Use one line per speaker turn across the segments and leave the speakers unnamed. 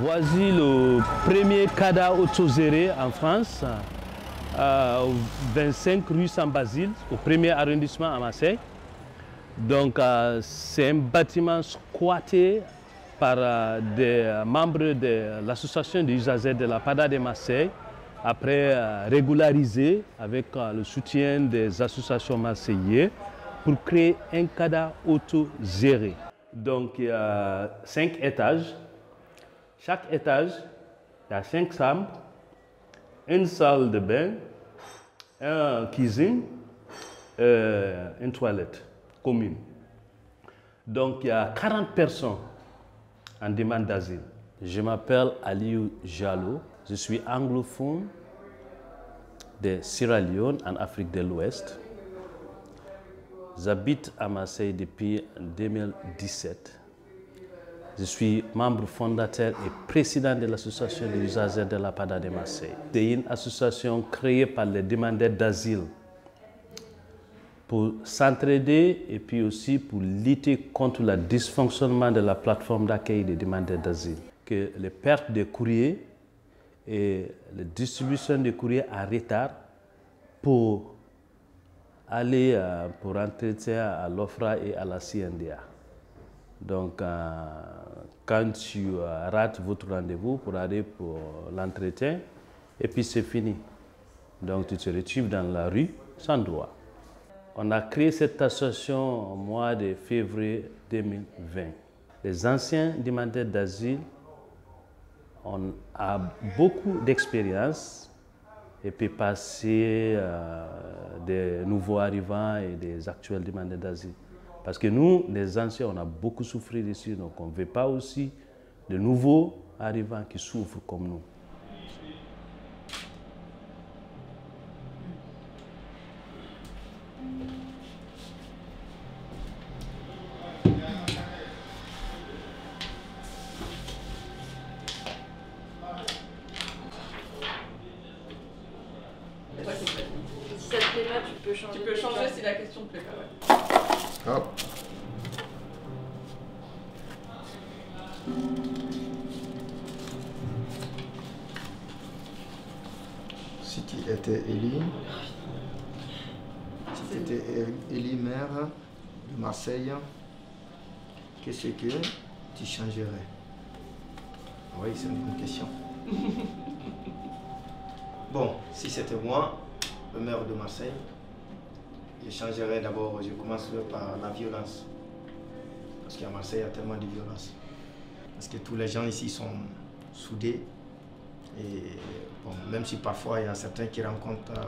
Voici le premier CADA autogéré en France, 25 rue Saint-Basile, au premier arrondissement à Marseille. Donc c'est un bâtiment squatté par des membres de l'association des usagers de la PADA de Marseille, après régularisé avec le soutien des associations marseillaises pour créer un CADA autogéré. Donc il y a 5 étages. Chaque étage, il y a 5 chambres, une salle de bain, une cuisine, une toilette commune. Donc il y a 40 personnes en demande d'asile. Je m'appelle Aliou Jallo, je suis anglophone de Sierra Leone en Afrique de l'Ouest. J'habite à Marseille depuis 2017. Je suis membre fondateur et président de l'association des usagers de la PADA de Marseille. C'est une association créée par les demandeurs d'asile pour s'entraider et puis aussi pour lutter contre le dysfonctionnement de la plateforme d'accueil des demandeurs d'asile. Que les pertes de courriers et la distribution de courriers en retard pour aller pour entretien à l'OFRA et à la CNDA. Donc, quand tu rates votre rendez-vous pour aller pour l'entretien, et puis c'est fini. Donc, tu te retrouves dans la rue sans droit. On a créé cette association au mois de février 2020. Les anciens demandeurs d'asile ont beaucoup d'expérience et puis passer des nouveaux arrivants et des actuels demandeurs d'asile. Parce que nous, les anciens, on a beaucoup souffert ici, donc on ne veut pas aussi de nouveaux arrivants qui souffrent comme nous.
Si ça te plaît pas, tu peux changer.
Tu peux changer si la question te plaît pas. Ouais.
Hop. Si tu étais élu maire de Marseille, qu'est-ce que tu changerais? Oui, c'est une bonne question. Bon, si c'était moi, le maire de Marseille, je changerais d'abord, je commencerai par la violence. Parce qu'à Marseille, il y a tellement de violence. Parce que tous les gens ici sont soudés. Et bon, même si parfois il y a certains qui rencontrent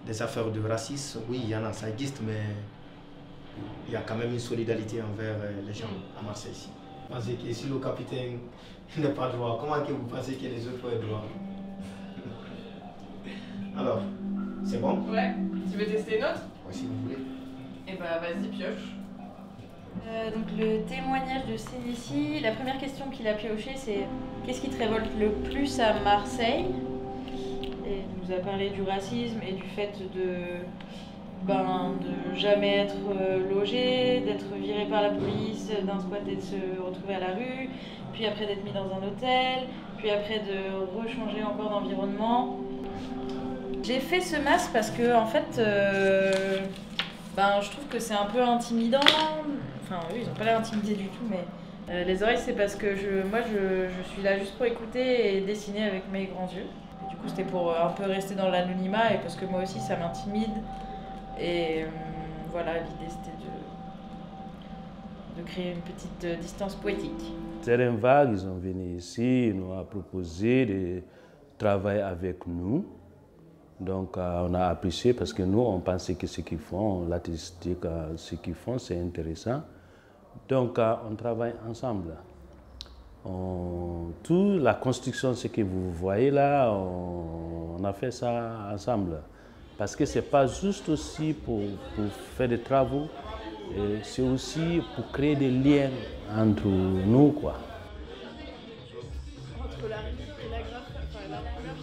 des affaires de racisme, oui, il y en a, ça existe, mais il y a quand même une solidarité envers les gens à Marseille ici. Vous pensez que si le capitaine n'a pas droit, comment que vous pensez que les autres ont droit? Alors, c'est bon?
Ouais. Tu veux tester une autre?
Oui, si vous voulez.
Eh bah vas-y, pioche.
Donc le témoignage de Célicie, la première question qu'il a pioché, c'est qu'est-ce qui te révolte le plus à Marseille? Et il nous a parlé du racisme et du fait de jamais être logé, d'être viré par la police, d'un squat et de se retrouver à la rue, puis après d'être mis dans un hôtel, puis après de rechanger encore d'environnement. J'ai fait ce masque parce que en fait, je trouve que c'est un peu intimidant. Enfin, eux, ils n'ont pas l'air intimidés du tout, mais les oreilles, c'est parce que moi, je suis là juste pour écouter et dessiner avec mes grands yeux. Et du coup, c'était pour un peu rester dans l'anonymat et parce que moi aussi, ça m'intimide. Et voilà, l'idée, c'était de créer une petite distance poétique.
Terrain Vague, ils sont venus ici, ils nous ont proposé de travailler avec nous. Donc on a apprécié parce que nous, on pensait que ce qu'ils font, l'artistique, ce qu'ils font, c'est intéressant. Donc on travaille ensemble. Toute la construction, ce que vous voyez là, on a fait ça ensemble. Parce que ce n'est pas juste aussi pour faire des travaux, c'est aussi pour créer des liens entre nous, quoi.
Entre la rivière et la grappe, enfin la couleur,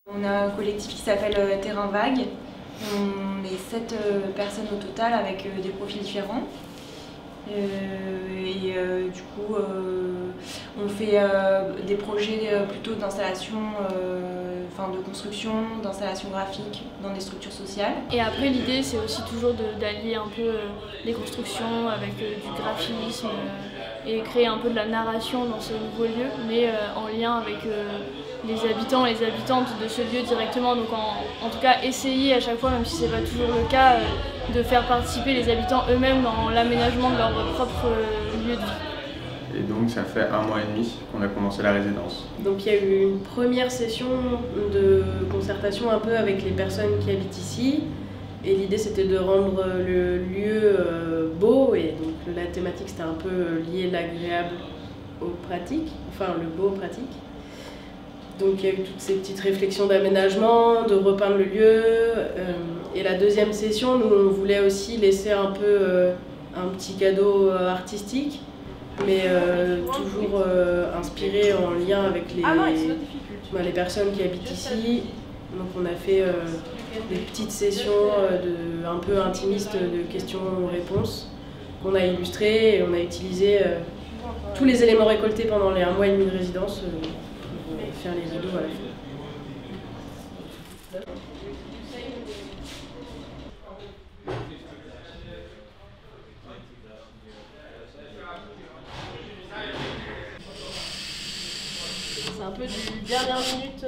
On a un collectif qui s'appelle Terrain Vague. On est 7 personnes au total avec des profils différents. Du coup, on fait des projets plutôt d'installation, de construction, d'installation graphique dans des structures sociales.
Et après, l'idée, c'est aussi toujours d'allier un peu les constructions avec du graphisme et créer un peu de la narration dans ce nouveau lieu, mais en lien avec les habitants et les habitantes de ce lieu directement. Donc en tout cas, essayer à chaque fois, même si ce n'est pas toujours le cas, de faire participer les habitants eux-mêmes dans l'aménagement de leur propre lieu de vie.
Et donc ça fait 1 mois et demi qu'on a commencé la résidence.
Donc il y a eu une première session de concertation un peu avec les personnes qui habitent ici. Et l'idée c'était de rendre le lieu beau, et donc la thématique c'était un peu lié l'agréable au pratique, enfin le beau au pratique. Donc il y a eu toutes ces petites réflexions d'aménagement, de repeindre le lieu. Et la deuxième session, nous on voulait aussi laisser un peu un petit cadeau artistique, mais toujours inspiré en lien avec les personnes qui habitent ici. Donc on a fait des petites sessions un peu intimistes de questions-réponses qu'on a illustrées, et on a utilisé tous les éléments récoltés pendant les 1 mois et demi de résidence pour faire les rideaux à la fin.
C'est un peu du dernière minute.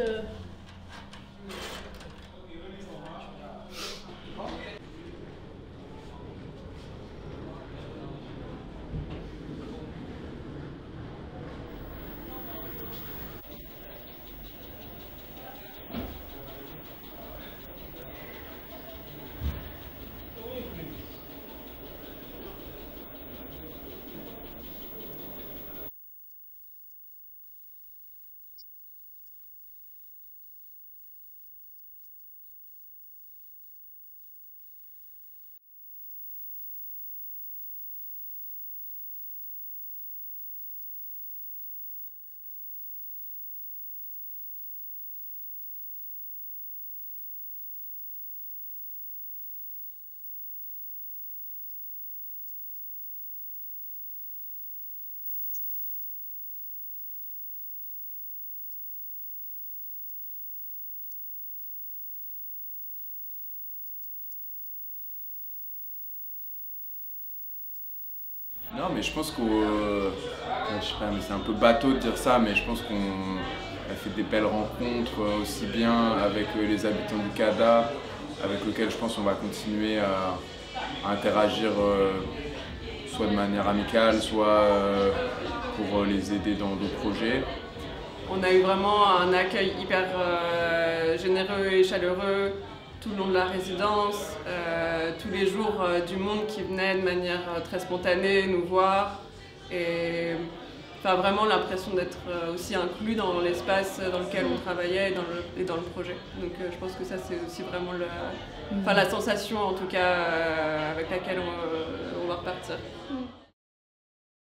Non, mais je pense je sais pas, mais c'est un peu bateau de dire ça, mais je pense qu'on a fait des belles rencontres aussi bien avec les habitants du CADA, avec lesquels je pense qu'on va continuer à interagir soit de manière amicale, soit pour les aider dans d'autres projets.
On a eu vraiment un accueil hyper généreux et chaleureux tout le long de la résidence, tous les jours du monde qui venait de manière très spontanée nous voir, et vraiment l'impression d'être aussi inclus dans l'espace dans lequel on travaillait et dans le projet. Donc je pense que ça c'est aussi vraiment la sensation en tout cas avec laquelle on va repartir.